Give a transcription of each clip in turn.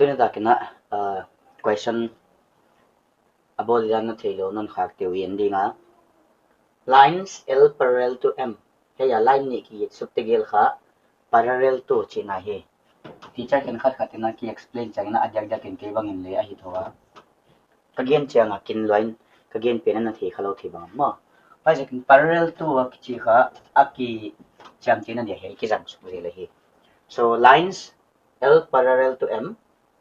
Tuna ta kina question about the thelo non khak te wi endinga lines L parallel to M. Heya line ni ki subtegel kha parallel to china he. Teacher kan khat khatina ki explain changna ajak jakin ke bangin le a hi thowa. Kagen changa kin line kagen pen na thi khalo thi bang ma. Ba jakin parallel to a ki kha aki cham china de he ki jang su le hi. So lines L parallel to M,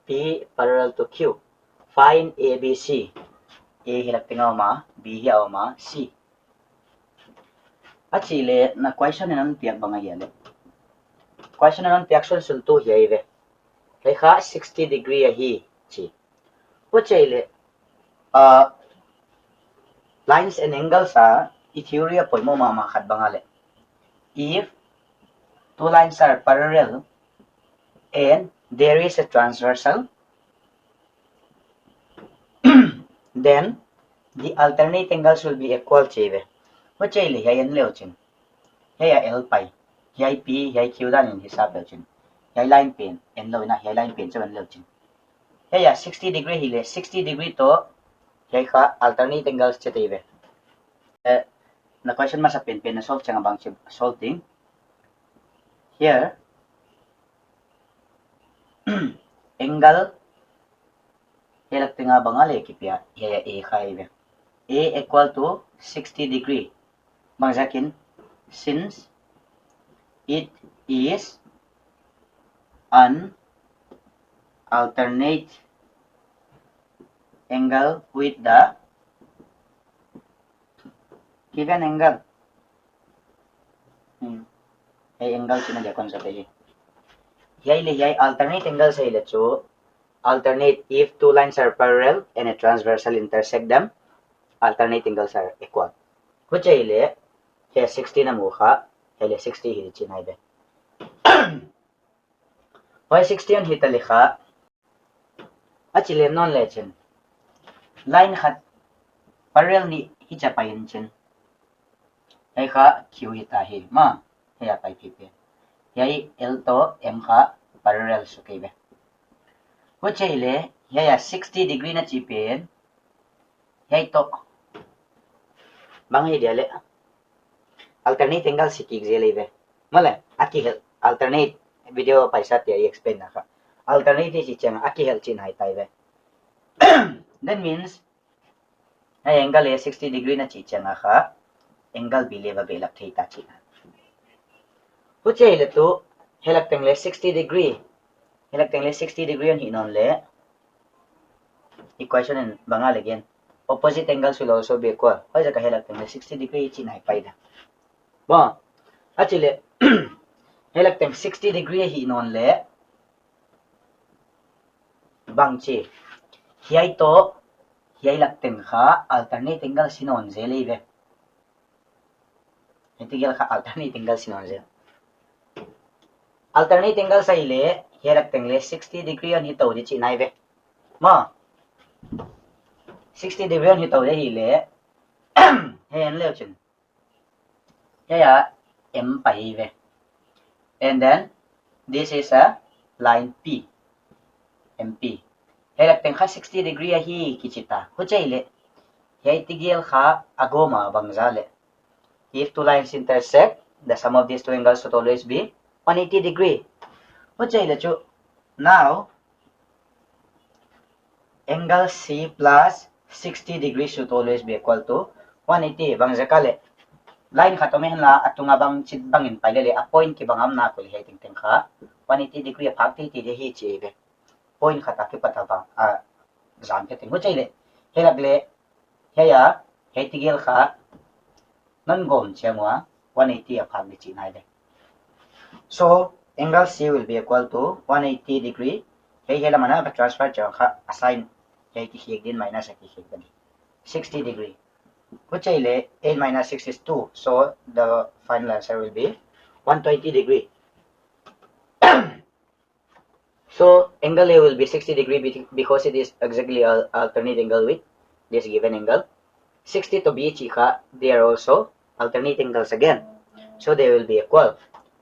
P parallel to Q. Find A, B, C. A hilak tingaw ma, B hiyaw ma, C. At sile na question na nan piyak banga yale. Question na nan piyak sun sunto hiyaive. Kay ka 60 degree ahi chi. What sile lines and angles are theory po mo mamakad bangale. If two lines are parallel and there is a transversal, then the alternate angles will be equal chive. What chile yayan leochin. Yaya L pi. Yay P, yay Q dan in hisab leochin. Yay line pen, and low na yay line pen seven leochin. Yaya 60 degree hile, 60 degree to yay ka alternate angles chitive. Na question mas pen na solve chang bang solving. Here angle hilak tinga bangale kipya yaya A khaive. A equal to 60 degree. Bangjakin since it is an alternate angle with the given angle. Hey angle china dia concept hai. Yay alternate angle say lecho alternate if two lines are parallel and a transversal intersect them, alternate angles are equal. Which ay 60 na mukha, hele 60 hi chinay be. Why 60 on hita likha? Achile non legend. Line khat parallel ni hichapayin chin. Ay ka Q hita hi ma heya pai pipe. Yay L to M ka parallel sukay be. Which ay yaya 60 degree na chipin. Yay to bang ideale alternate angle si kigzele be. Mala aki alternate video paisa te explain na ka. Alternate si chang aki hel chin hai tai be. That means ay angle 60 degree na chi chang ka angle bileva belak theta china. Which ay to helak tengle 60 degree. Helak tengle 60 degree on hinon le equation in bangal again. Opposite angles will also be equal. Why is helak tengle 60 degree chin hai paida. Ba actually helak teng 60 degree hinon le bangchi hiyay to hiyay lakteng ka alternate angle sinon zele be. Integral ka alternate angle sinon zele. Alternate angle sa ile hiyay lakteng le 60 degree on hitaw di chinay be. Ma 60 degree on hitaw di hile hayan leo chin. Yaya M pai be. And then this is a line P. MP. Helak teng ka 60 degree ahi kichita. Huchayle. Yay tigil ka agoma bangzale. If two lines intersect, the sum of these two angles should always be 180 degree. Huchayle chu. Now, angle C plus 60 degree should always be equal to 180 bangzakale. Line ka tumihla at tungabang chidbangin pailele a point ki bangam na kuli hay ting ka 180 degree a pagti ti de hi chibe. Point kata ki pataba zam ke tingo chaile helagle heya hetigel kha non gom chemwa 180 a phag chi nai de. So angle C will be equal to 180 degree. Hey hela mana ba transfer cha kha assign hey ki hek din minus ki hek din 60 degree. Which chaile 8 minus 6 is 2. So the final answer will be 120 degree. So angle A will be 60 degree because it is exactly an alternate angle with this given angle. 60 to B chika, they are also alternate angles again. So they will be equal.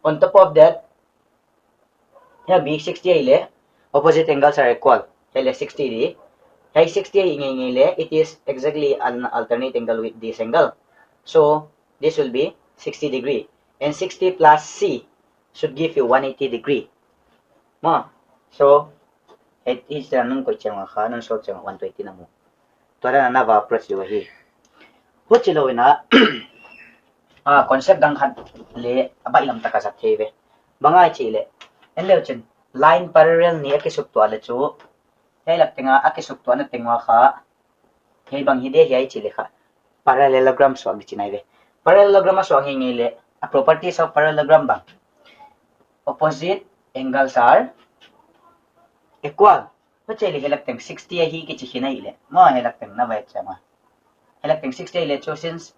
On top of that, yeah, B60 ile opposite angles are equal. Hele 60 di. Hey 60 hingi le, it is exactly an alternate angle with this angle. So this will be 60 degree. And 60 plus C should give you 180 degree. Mo. So it is the nung ko chang kha nung so chang 120 na mo. Tora na ba approach yo hi. Ho chilo na concept dang khat le aba ilam ta ka sa thebe. Bangai chi le. En le chen line parallel ni akisuk to ale chu. Hey lak tinga akisuk to na tingwa kha. Hey bang hide hi ai chi le kha. Parallelogram so gi chinai ve. Parallelogram so ngi le a properties of parallelogram bang. Opposite angles are equal. Pachai le helak teng 60 hi ki chi hinai le. Mo helak teng na vai chama. Helak teng 60 le cho since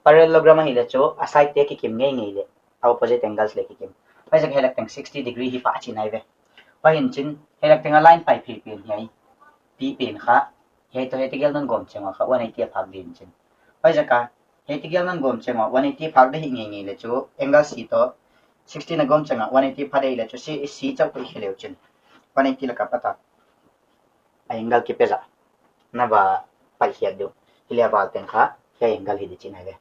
parallelogram hi le cho a side te ki kim ngai le. Opposite angles le ki kim. Pachai helak teng 60 degree hi pa chinai ve. Pa hin chin helak teng a line pai phi pin hi. Pi pin kha. He to he tigel non gom chama kha 180 phag din chin. Pachai ka he tigel non gom chama 180 phag de hi ngai le cho angle si to 60 na gom changa 180 phade le cho si chau ko hi le chin. 180 la ka pata. Angle ki peza na ba pa hiya do hilia bal ten kha he angle hi di chin hai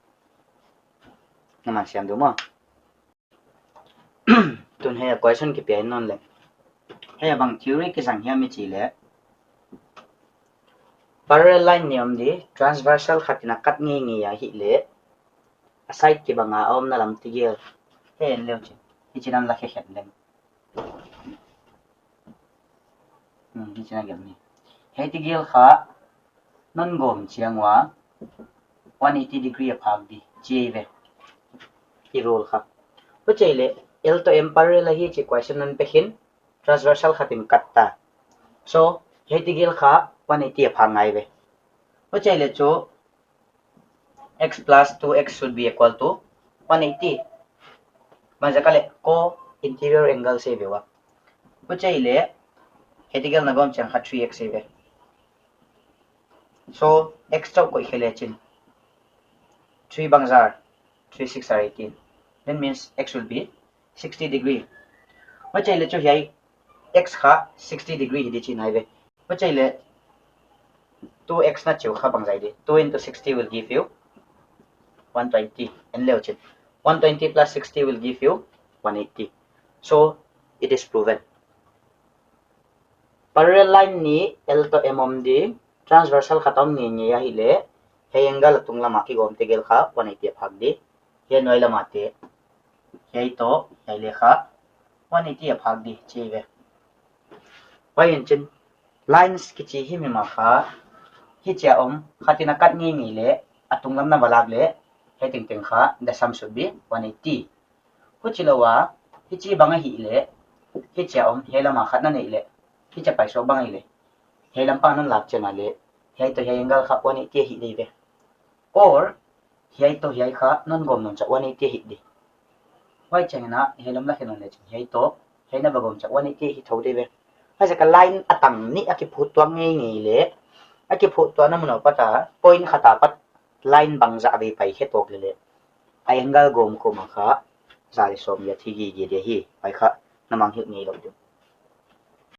na man siam do mo tun he question ki pe non le he bang theory ki sang hiya mi chi le parallel line niam di transversal khatina kat ngi ya hi le side ki banga om na lam ti gel he en le chin hi chinan la khe khet le hi chinan gel ni he ti gel kha non gom chiangwa 180 degree phag di chi ve i roll kha pachai le l to m parallel hi chi question nan pe hin transversal khatin katta so hetigel kha 180 phang ai ve pachai le cho x plus 2x should be equal to 180 majakale ko interior angle se vewa pachai le hetigel na gom chang kha 3x se ve so x chau ko khele chin 3 bangzar 3 6 are 18 that means x will be 60 degree pachai le cho hi x kha 60 degree hi di chin hai ve pachai le 2x na chiu kha bangjai di 2 into 60 will give you 120 and leo chin 120 plus 60 will give you 180 so it is proven parallel line ni l to m om di transversal khatam ni ya hi le he angle tung lama ki gom te gel kha 180 phag di he noi lama te he to he le kha 180 phag di chi ve pai chin lines ki chi hi mi ma kha hi cha om khatina kat ngi le atung lam na balak le he ting ting kha the sum should be 180 hu chilawa hi chi banga hi le hi cha om he lama khat na nei le hi cha pai so banga le he lam pa nan lak chena le he to he angle kha 180 hi dei ve or he to he kha non gom non cha 180 hi di wai chang na he lam la henon le he to he na bagom cha 180 hi thau dei ve ha ja ka line atang ni aki phut twang ngi le aki phut to na muno pata point khata pat line bangza ve pai he tok le ai angle gom ko ma kha zali som ya thi gi ge de hi pai kha namang hi ngi lo